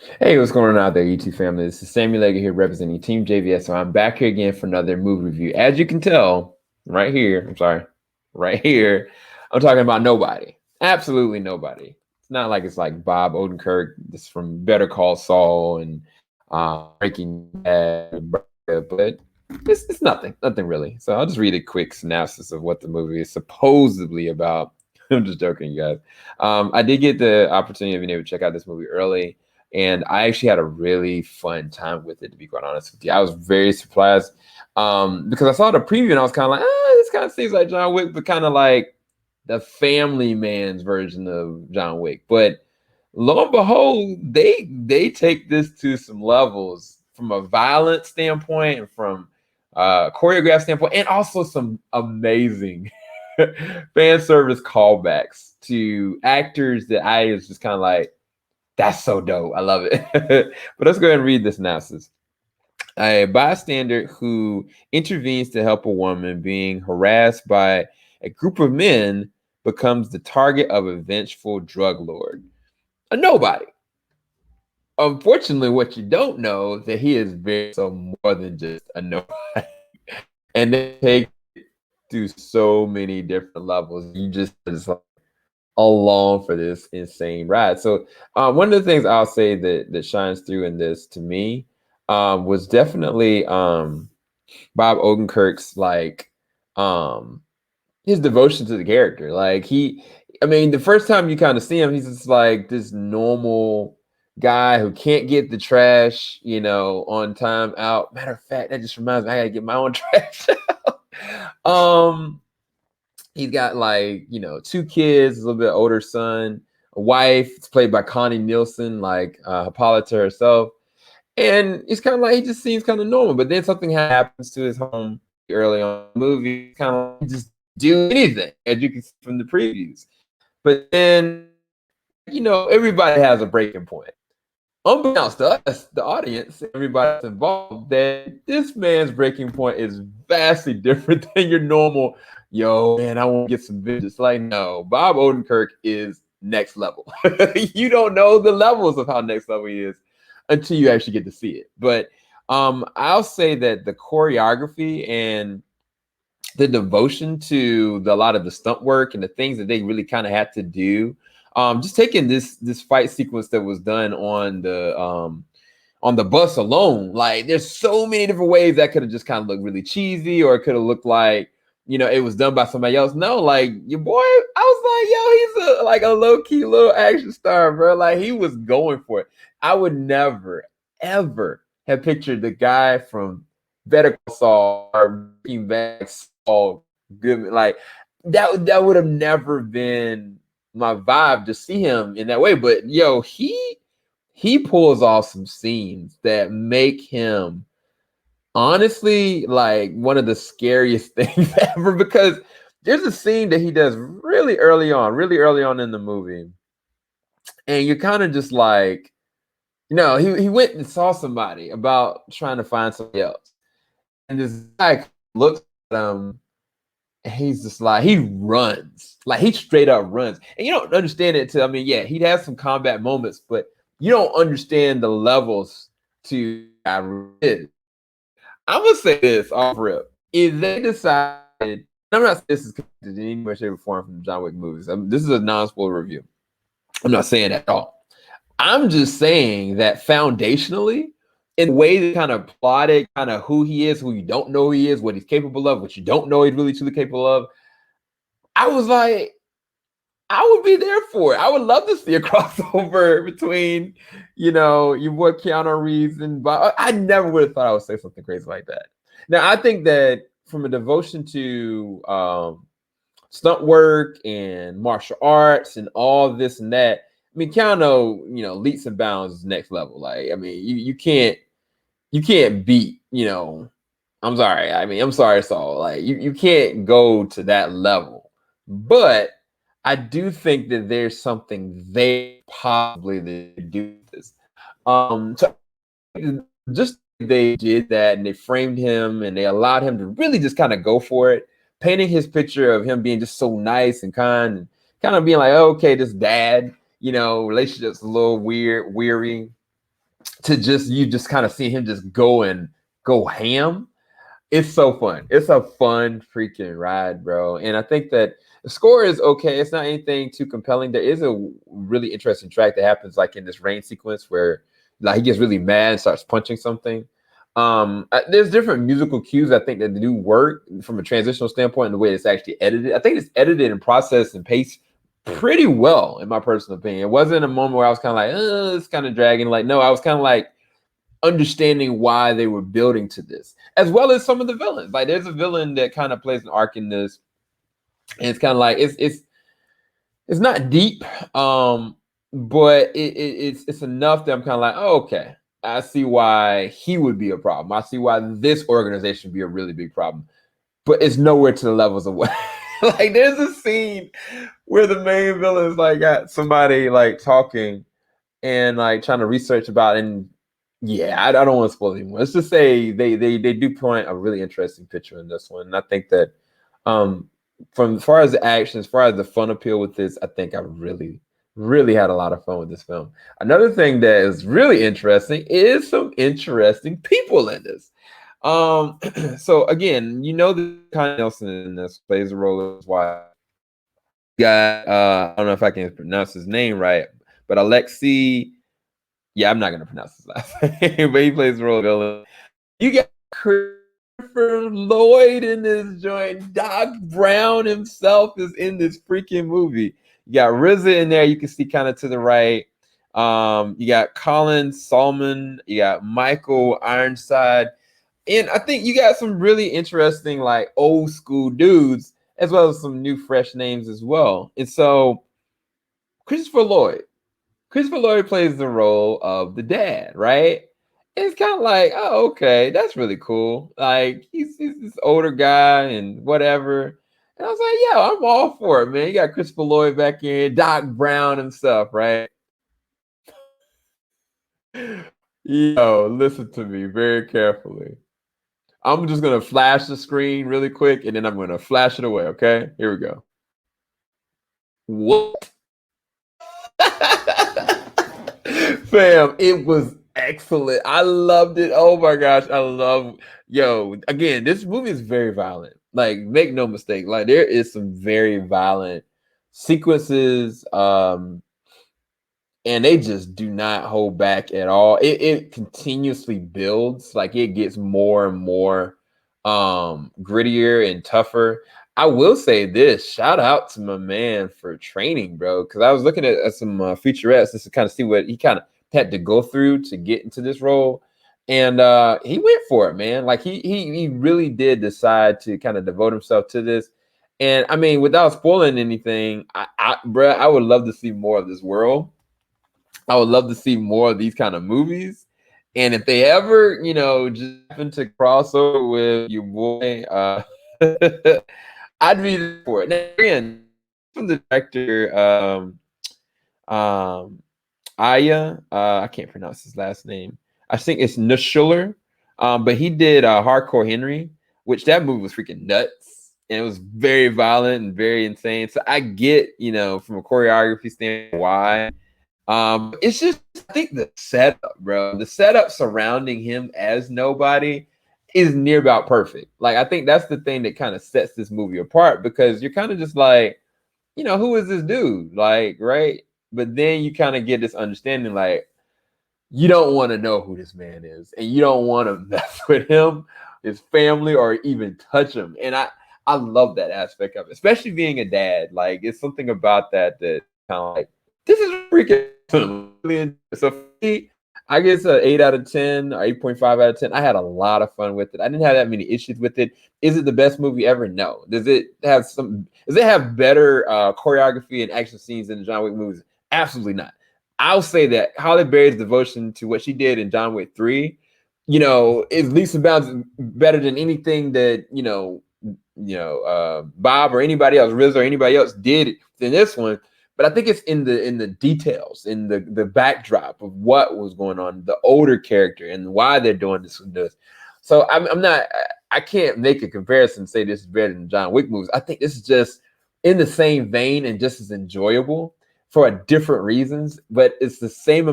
Hey, what's going on out there, YouTube family? This is Samuel Legger here representing Team JVS. So I'm back here again for another movie review. As you can tell, right here, I'm talking about nobody. Absolutely nobody. It's not like it's like Bob Odenkirk, this from Better Call Saul and Breaking Bad, but it's nothing really. So I'll just read a quick synopsis of what the movie is supposedly about. I'm just joking, you guys. I did get the opportunity of being able to check out this movie early. And I actually had a really fun time with it, to be quite honest with you. I was very surprised because I saw the preview and I was kind of like, this kind of seems like John Wick, but kind of like the family man's version of John Wick. But lo and behold, they take this to some levels from a violent standpoint and from choreograph standpoint, and also some amazing fan service callbacks to actors that I was just kind of like, that's so dope. I love it. But let's go ahead and read this synopsis. A bystander who intervenes to help a woman being harassed by a group of men becomes the target of a vengeful drug lord. A nobody. Unfortunately, what you don't know that he is very so more than just a nobody. And they take it to so many different levels. You just like along for this insane ride. So one of the things I'll say that shines through in this to me was definitely Bob Odenkirk's like his devotion to the character. Like I mean, the first time you kind of see him, he's just like this normal guy who can't get the trash, on time out. Matter of fact, that just reminds me, I gotta get my own trash out. He's got like, two kids, a little bit older son, a wife. It's played by Connie Nielsen, like Hippolyta herself. And it's kind of like he just seems kind of normal. But then something happens to his home early on in the movie. Kind of like just do anything, as you can see from the previews. But then, everybody has a breaking point. Unbeknownst to us, the audience, everybody that's involved, that this man's breaking point is vastly different than your normal, yo, man, I want to get some vengeance. Like, no, Bob Odenkirk is next level. You don't know the levels of how next level he is until you actually get to see it. But I'll say that the choreography and the devotion to a lot of the stunt work and the things that they really kind of had to do, just taking this fight sequence that was done on the bus alone, like there's so many different ways that could have just kind of looked really cheesy, or it could have looked like it was done by somebody else. No, like your boy, I was like, yo, he's like a low-key little action star, bro. Like he was going for it. I would never ever have pictured the guy from Better Call Saul or Breaking Bad Saul Goodman, like that would have never been my vibe to see him in that way. But yo, he pulls off some scenes that make him honestly like one of the scariest things ever, because there's a scene that he does really early on in the movie, and you're kind of just like, he went and saw somebody about trying to find somebody else, and this guy looks at him. And he's just like, he runs. Like, he straight up runs. And you don't understand it till, I mean, yeah, he'd have some combat moments, but you don't understand the levels to is. I'm going to say this off rip. If they decided, I'm not saying this is connected in any way, shape, or form from the John Wick movies. This is a non-spoiler review. I'm not saying that at all. I'm just saying that foundationally, in the way they kind of plotted kind of who he is, who you don't know who he is, what he's capable of, what you don't know he's really truly capable of, I was like, I would be there for it. I would love to see a crossover between, your boy Keanu Reeves and Bob. I never would have thought I would say something crazy like that. Now, I think that from a devotion to stunt work and martial arts and all this and that, I mean, Keanu, leaps and bounds is next level. Like, I mean, you can't beat, I'm sorry. I mean, I'm sorry, Saul. Like, you can't go to that level. But I do think that there's something they possibly they do this. So just they did that and they framed him and they allowed him to really just kind of go for it, painting his picture of him being just so nice and kind and kind of being like, oh, okay, this dad, relationship's a little weird, weary. to you just kind of see him just go ham. It's so fun. It's a fun freaking ride, bro. And I think that the score is okay. It's not anything too compelling. There is a really interesting track that happens like in this rain sequence where like he gets really mad and starts punching something. There's different musical cues I think that do work from a transitional standpoint in the way it's actually edited. I think it's edited and processed and paced pretty well, in my personal opinion. It wasn't a moment where I was kind of like, it's kind of dragging. Like, no, I was kind of like understanding why they were building to this, as well as some of the villains. Like, there's a villain that kind of plays an arc in this, and it's kind of like it's not deep, but it's enough that I'm kind of like, oh, okay, I see why he would be a problem. I see why this organization would be a really big problem, but it's nowhere to the levels of what. Like, there's a scene where the main villain is like got somebody like talking and like trying to research about it. And yeah, I don't want to spoil anymore. Let's just say they do point a really interesting picture in this one. And I think that from as far as the action, as far as the fun appeal with this, I think I really, really had a lot of fun with this film. Another thing that is really interesting is some interesting people in this. So again, the Connie Nielsen in this plays a role of his wife. Got I don't know if I can pronounce his name right, but Alexi. Yeah, I'm not gonna pronounce his last name, but he plays the role of villain. You got Christopher Lloyd in this joint. Doc Brown himself is in this freaking movie. You got RZA in there. You can see kind of to the right. You got Colin Salmon. You got Michael Ironside. And I think you got some really interesting, like, old school dudes, as well as some new, fresh names as well. And so, Christopher Lloyd plays the role of the dad, right? And it's kind of like, oh, okay, that's really cool. Like, he's this older guy and whatever. And I was like, yo, I'm all for it, man. You got Christopher Lloyd back in, Doc Brown and stuff, right? Yo, listen to me very carefully. I'm just going to flash the screen really quick, and then I'm going to flash it away, okay? Here we go. What? Fam, it was excellent. I loved it. Oh my gosh, again, this movie is very violent. Like, make no mistake, like, there is some very violent sequences, and they just do not hold back at all. It continuously builds, like, it gets more and more grittier and tougher. I will say this: shout out to my man for training, bro. Because I was looking at some featurettes just to kind of see what he kind of had to go through to get into this role, and he went for it, man. Like, he really did decide to kind of devote himself to this. And I mean, without spoiling anything, I would love to see more of this world. I would love to see more of these kind of movies. And if they ever, just happen to cross over with your boy, I'd be there for it. Now, again, from the director, Aya, I can't pronounce his last name. I think it's Nushuller, but he did Hardcore Henry, which that movie was freaking nuts. And it was very violent and very insane. So I get, from a choreography standpoint, why. It's just, I think the setup, bro, the setup surrounding him as nobody is near about perfect. Like, I think that's the thing that kind of sets this movie apart, because you're kind of just like, who is this dude? Like, right? But then you kind of get this understanding, like, you don't want to know who this man is, and you don't want to mess with him, his family, or even touch him. And I love that aspect of it, especially being a dad. Like, it's something about that kind of like, this is freaking awesome. So for me, I guess an 8 out of 10 or 8.5 out of 10. I had a lot of fun with it. I didn't have that many issues with it. Is it the best movie ever? No. Does it have better choreography and action scenes than the John Wick movies? Absolutely not. I'll say that Halle Berry's devotion to what she did in John Wick 3, is leaps and bounds better than anything that, Bob or anybody else, Riz or anybody else did in this one. But I think it's in the details, in the backdrop of what was going on, the older character, and why they're doing this with this. So I can't make a comparison and say this is better than John Wick movies. I think this is just in the same vein and just as enjoyable for different reasons. But it's the same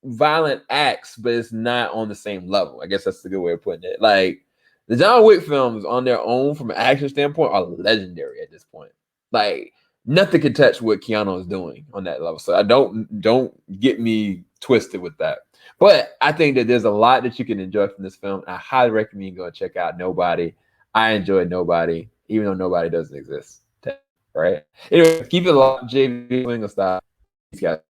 violent acts, but it's not on the same level. I guess that's the good way of putting it. Like the John Wick films on their own, from an action standpoint, are legendary at this point. Like nothing can touch what Keanu is doing on that level. So I don't get me twisted with that. But I think that there's a lot that you can enjoy from this film. I highly recommend you go check out Nobody. I enjoyed Nobody, even though Nobody doesn't exist. Right? Anyway, keep it locked, JV Swing style. These guys.